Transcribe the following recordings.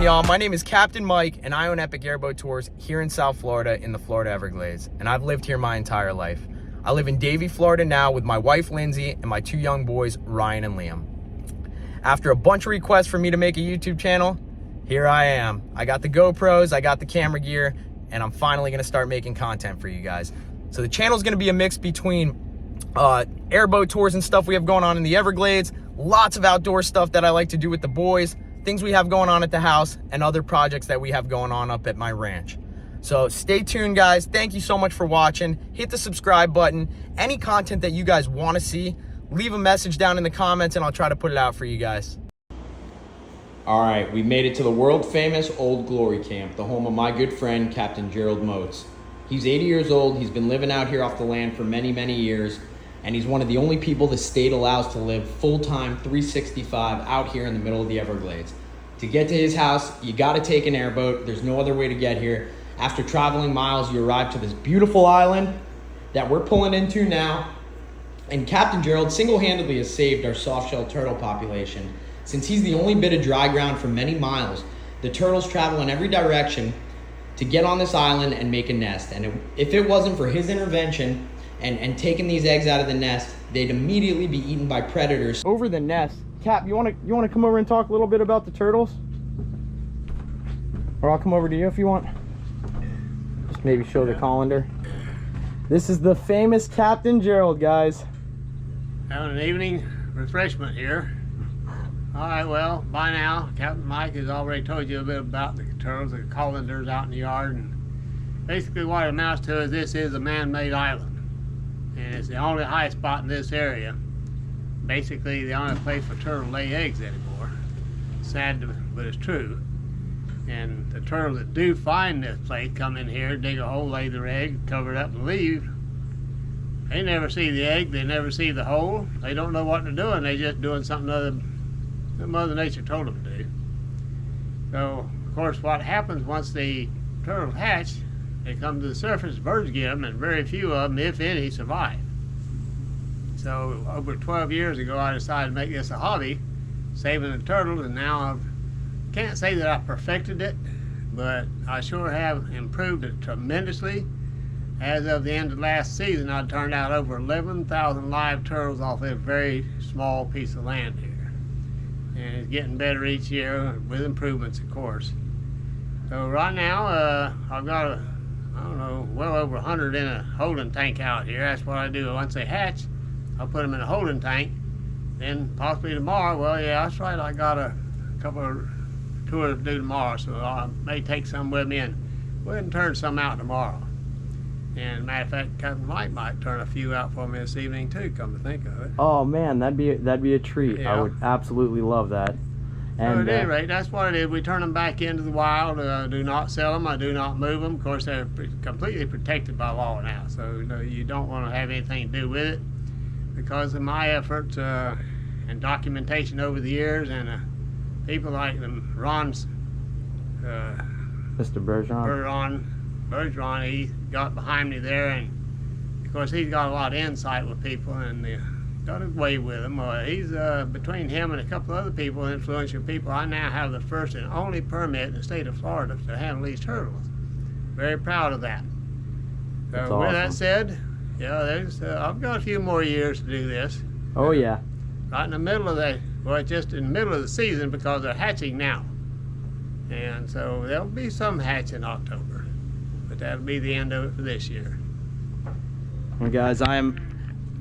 y'all? My name is Captain Mike, and I own Epic Airboat Tours here in South Florida in the Florida Everglades, and I've lived here my entire life. I live in Davie, Florida now with my wife, Lindsay, and my two young boys, Ryan and Liam. After a bunch of requests for me to make a YouTube channel, here I am. I got the GoPros, I got the camera gear, and I'm finally gonna start making content for you guys. So the channel's gonna be a mix between airboat tours and stuff we have going on in the Everglades, lots of outdoor stuff that I like to do with the boys, things we have going on at the house, and other projects that we have going on up at my ranch. So stay tuned, guys. Thank you so much for watching. Hit the subscribe button. Any content that you guys want to see, leave a message down in the comments and I'll try to put it out for you guys. All right, we made it to the world famous Old Glory Camp, the home of my good friend, Captain Gerald Moats. He's 80 years old. He's been living out here off the land for many, many years. And he's one of the only people the state allows to live full-time 365 out here in the middle of the Everglades. To get to his house, you gotta take an airboat. There's no other way to get here. After traveling miles, you arrive to this beautiful island that we're pulling into now. And Captain Gerald single-handedly has saved our soft-shell turtle population. Since he's the only bit of dry ground for many miles, the turtles travel in every direction to get on this island and make a nest. And if it wasn't for his intervention and taking these eggs out of the nest, they'd immediately be eaten by predators. Over the nest, Cap, you wanna come over and talk a little bit about the turtles? Or I'll come over to you if you want. Just maybe show the colander. This is the famous Captain Gerald, guys. Having an evening refreshment here. All right, well, by now, Captain Mike has already told you a bit about the turtles, the colanders out in the yard. And basically what it amounts to is this is a man-made island. And it's the only high spot in this area. Basically the only place for turtles to lay eggs anymore. Sad, but it's true. And the turtles that do find this place come in here, dig a hole, lay their egg, cover it up and leave. They never see the egg, they never see the hole. They don't know what they're doing, they're just doing something other than Mother Nature told them to do. So, of course, what happens once the turtles hatch, they come to the surface, birds get them, and very few of them, if any, survive. So, over 12 years ago, I decided to make this a hobby, saving the turtles, and now I can't say that I perfected it, but I sure have improved it tremendously. As of the end of last season, I turned out over 11,000 live turtles off a very small piece of land here. And it's getting better each year with improvements, of course. So right now, I've got I don't know, well over 100 in a holding tank out here. That's what I do. Once they hatch, I'll put them in a holding tank. Then possibly tomorrow, well, yeah, that's right, I got a couple of tours to do tomorrow, so I may take some with me and go ahead and turn some out tomorrow. And matter of fact, Captain Mike might turn a few out for me this evening too, come to think of it. Oh man, that'd be a treat. Yeah. I would absolutely love that. And at any rate, that's what it is. We turn them back into the wild. I do not sell them. I do not move them. Of course, they're completely protected by law now, so you don't want to have anything to do with it. Because of my efforts and documentation over the years, and people like Ron's, Mr. Bergeron, he got behind me there, and of course he's got a lot of insight with people and got his way with them. He's between him and a couple other people, influential people, I now have the first and only permit in the state of Florida to handle these turtles. Very proud of that. So awesome. With that said, yeah, I've got a few more years to do this. Oh yeah. Right in the middle of just in the middle of the season, because they're hatching now. And so there'll be some hatch in October, but that'll be the end of it for this year. Well, guys, I am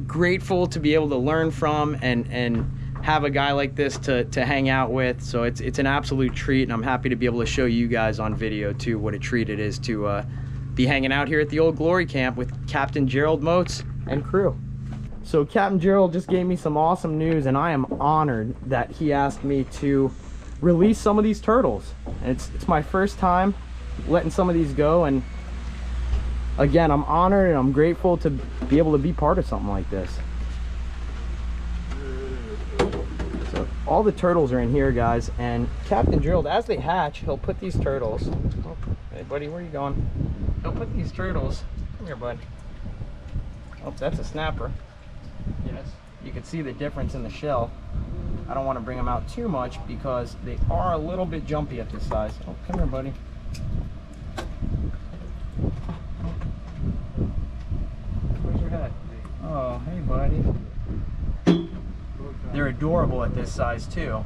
grateful to be able to learn from and have a guy like this to hang out with. So it's an absolute treat, and I'm happy to be able to show you guys on video too what a treat it is to be hanging out here at the Old Glory Camp with Captain Gerald Moats and crew. So Captain Gerald just gave me some awesome news, and I am honored that he asked me to release some of these turtles. And it's my first time letting some of these go, and again, I'm honored and I'm grateful to be able to be part of something like this. So all the turtles are in here, guys, and Captain Gerald, as they hatch, he'll put these turtles, oh, hey buddy, where are you going? He'll put these turtles, come here bud. Oh, that's a snapper. Yes. You can see the difference in the shell. I don't want to bring them out too much because they are a little bit jumpy at this size. Oh, come here, buddy. Where's your head? Oh, hey, buddy. They're adorable at this size, too.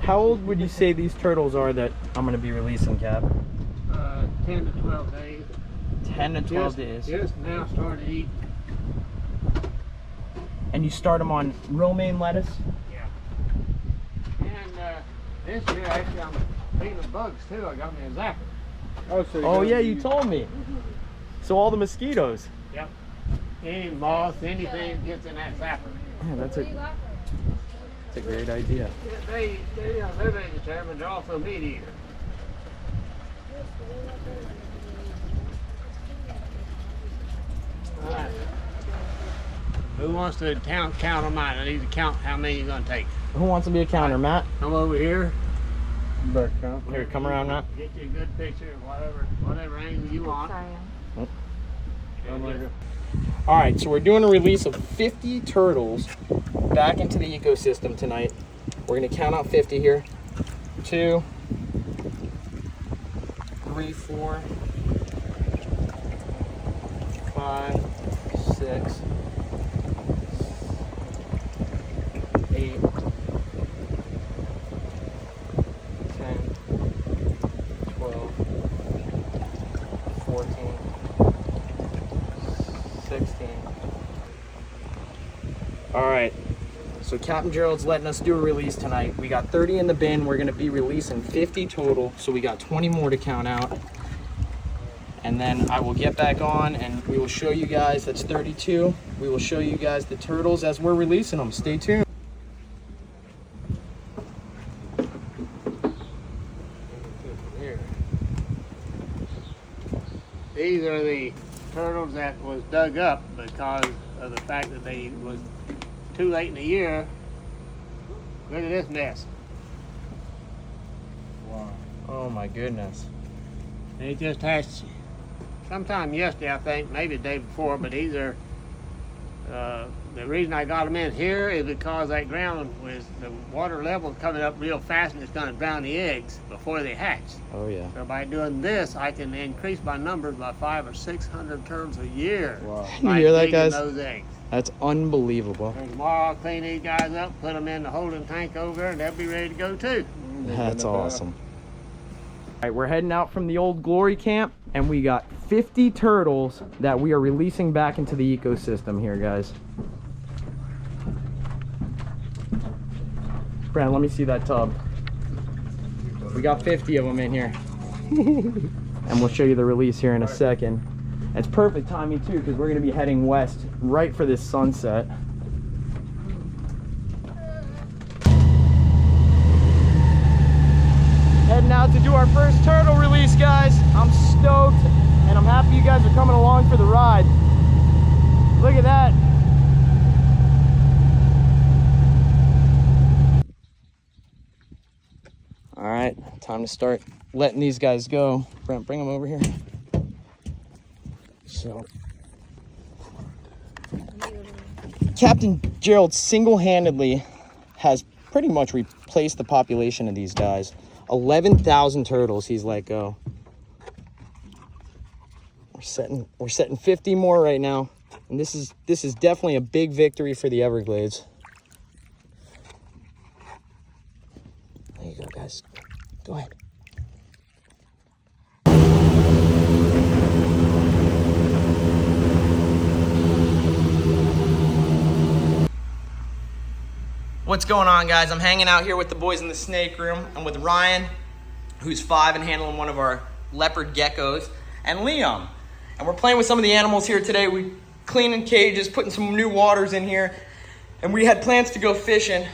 How old would you say these turtles are that I'm going to be releasing, Cap? 10 to 12 days. 10 to 12 days. Just now started to eat. And you start them on romaine lettuce? Yeah. And this year, actually, I'm feeding the bugs too. I got me a zapper. Oh yeah, you told me. So all the mosquitoes. Yep. Any moth, anything gets in that zapper. Yeah, that's a great idea. They're vegetarian, they're also meat eaters. All right. Who wants to count them out? I need to count how many you're going to take. Who wants to be a counter, Matt? Come over here. Here, come around, Matt. Get you a good picture of whatever angle you want. Oh. All right, so we're doing a release of 50 turtles back into the ecosystem tonight. We're gonna count out 50 here. 2, 3, 4, 5, 6, 8, 10, 12, 14, 16. All right, so Captain Gerald's letting us do a release tonight. We got 30 in the bin. We're gonna be releasing 50 total, so we got 20 more to count out. And then I will get back on and we will show you guys, that's 32. We will show you guys the turtles as we're releasing them. Stay tuned. These are the turtles that was dug up because of the fact that they was too late in the year. Look at this mess. Wow. Oh my goodness. They just hatched sometime yesterday, I think, maybe the day before, but these are, the reason I got them in here is because that ground was, the water level coming up real fast and it's gonna drown the eggs before they hatch. Oh yeah. So by doing this, I can increase my numbers by 500 or 600 turtles a year. Wow. By You hear that, digging guys? those eggs. That's unbelievable. And tomorrow I'll clean these guys up, put them in the holding tank over there, and they'll be ready to go too. That's awesome. All right, we're heading out from the old glory camp and we got 50 turtles that we are releasing back into the ecosystem here, guys. Brad, let me see that tub. We got 50 of them in here. And we'll show you the release here in a second. It's perfect timing too, because we're gonna be heading west right for this sunset. Heading out to do our first turtle release, guys. I'm stoked, and I'm happy you guys are coming along for the ride. Look at that. All right, time to start letting these guys go. Brent, bring them over here. So, Captain Gerald single-handedly has pretty much replaced the population of these guys. 11,000 turtles he's let go. We're setting 50 more right now, and this is definitely a big victory for the Everglades. There you go, guys. Go ahead. What's going on, guys? I'm hanging out here with the boys in the snake room. I'm with Ryan, who's 5 and handling one of our leopard geckos, and Liam. And we're playing with some of the animals here today. We cleaning cages, putting some new waters in here, and we had plans to go fishing,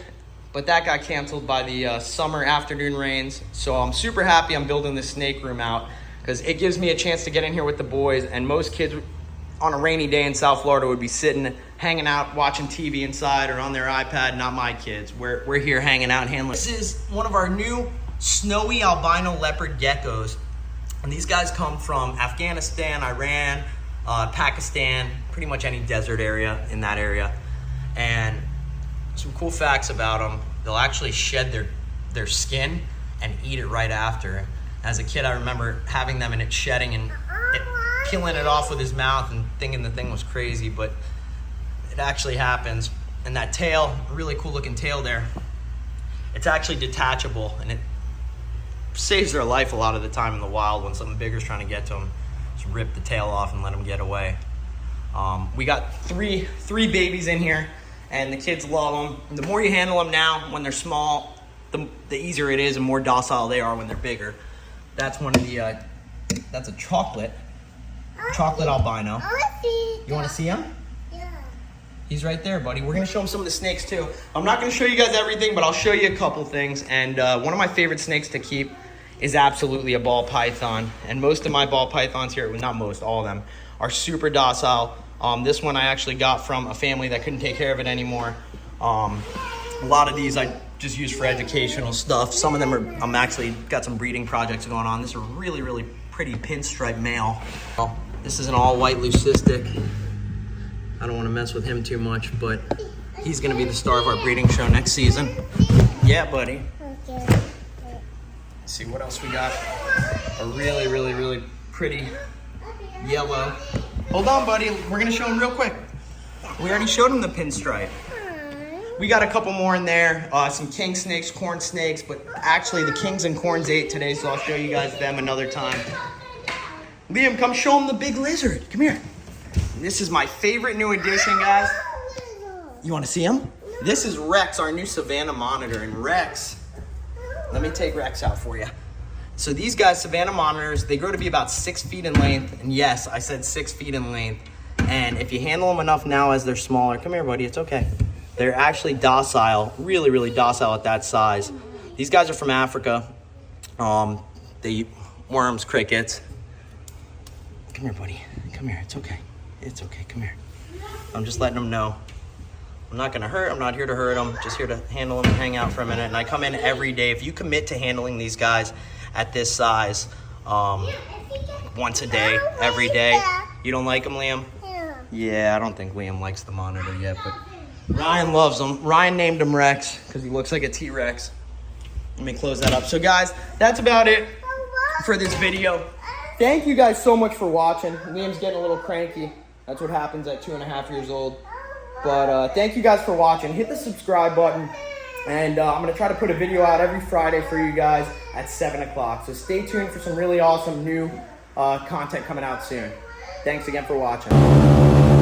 but that got canceled by the summer afternoon rains. So I'm super happy I'm building this snake room out because it gives me a chance to get in here with the boys. And most kids on a rainy day in South Florida would be sitting, hanging out, watching TV inside or on their iPad. Not my kids. We're here hanging out and handling. This is one of our new snowy albino leopard geckos. And these guys come from Afghanistan, Iran, Pakistan, pretty much any desert area in that area. And some cool facts about them: they'll actually shed their skin and eat it right after. As a kid, I remember having them and it shedding and killing it off with his mouth and thinking the thing was crazy, but it actually happens. And that tail, really cool looking tail there, it's actually detachable, and it saves their life a lot of the time in the wild when something bigger is trying to get to them. Just rip the tail off and let them get away. We got three babies in here, and the kids love them. The more you handle them now when they're small, the easier it is and more docile they are when they're bigger. That's one of the, that's a chocolate albino. You want to see him? Yeah. He's right there, buddy. We're going to show him some of the snakes too. I'm not going to show you guys everything, but I'll show you a couple things. And one of my favorite snakes to keep is absolutely a ball python. And most of my ball pythons here, well, not most, all of them, are super docile. This one I actually got from a family that couldn't take care of it anymore. A lot of these I just use for educational stuff. Some of them are, I'm actually got some breeding projects going on. This is a really, really pretty pinstripe male. This is an all white leucistic. I don't want to mess with him too much, but he's going to be the star of our breeding show next season. Yeah, buddy. Okay. Let's see what else we got. A really, really, really pretty yellow. Hold on, buddy. We're going to show him real quick. We already showed him the pinstripe. We got a couple more in there. Some king snakes, corn snakes, but actually the kings and corns ate today, so I'll show you guys them another time. Liam, come show him the big lizard. Come here. This is my favorite new addition, guys. You want to see him? This is Rex, our new Savannah monitor. And Rex, let me take Rex out for you. So these guys, Savannah monitors, they grow to be about 6 feet in length. And yes, I said 6 feet in length. And if you handle them enough now as they're smaller, come here, buddy, it's okay. They're actually docile, really, really docile at that size. These guys are from Africa. They eat worms, crickets. Come here, buddy. Come here, it's okay. It's okay, come here. I'm just letting them know. I'm not gonna hurt, I'm not here to hurt them. Just here to handle them and hang out for a minute. And I come in every day. If you commit to handling these guys at this size, once a day, every day. You don't like them, Liam? Yeah, I don't think Liam likes the monitor yet, but Ryan loves them. Ryan named him Rex because he looks like a T-Rex. Let me close that up. So guys, that's about it for this video. Thank you guys so much for watching. Liam's getting a little cranky. That's what happens at 2.5 years old. But thank you guys for watching. Hit the subscribe button. And I'm going to try to put a video out every Friday for you guys at 7 o'clock. So stay tuned for some really awesome new content coming out soon. Thanks again for watching.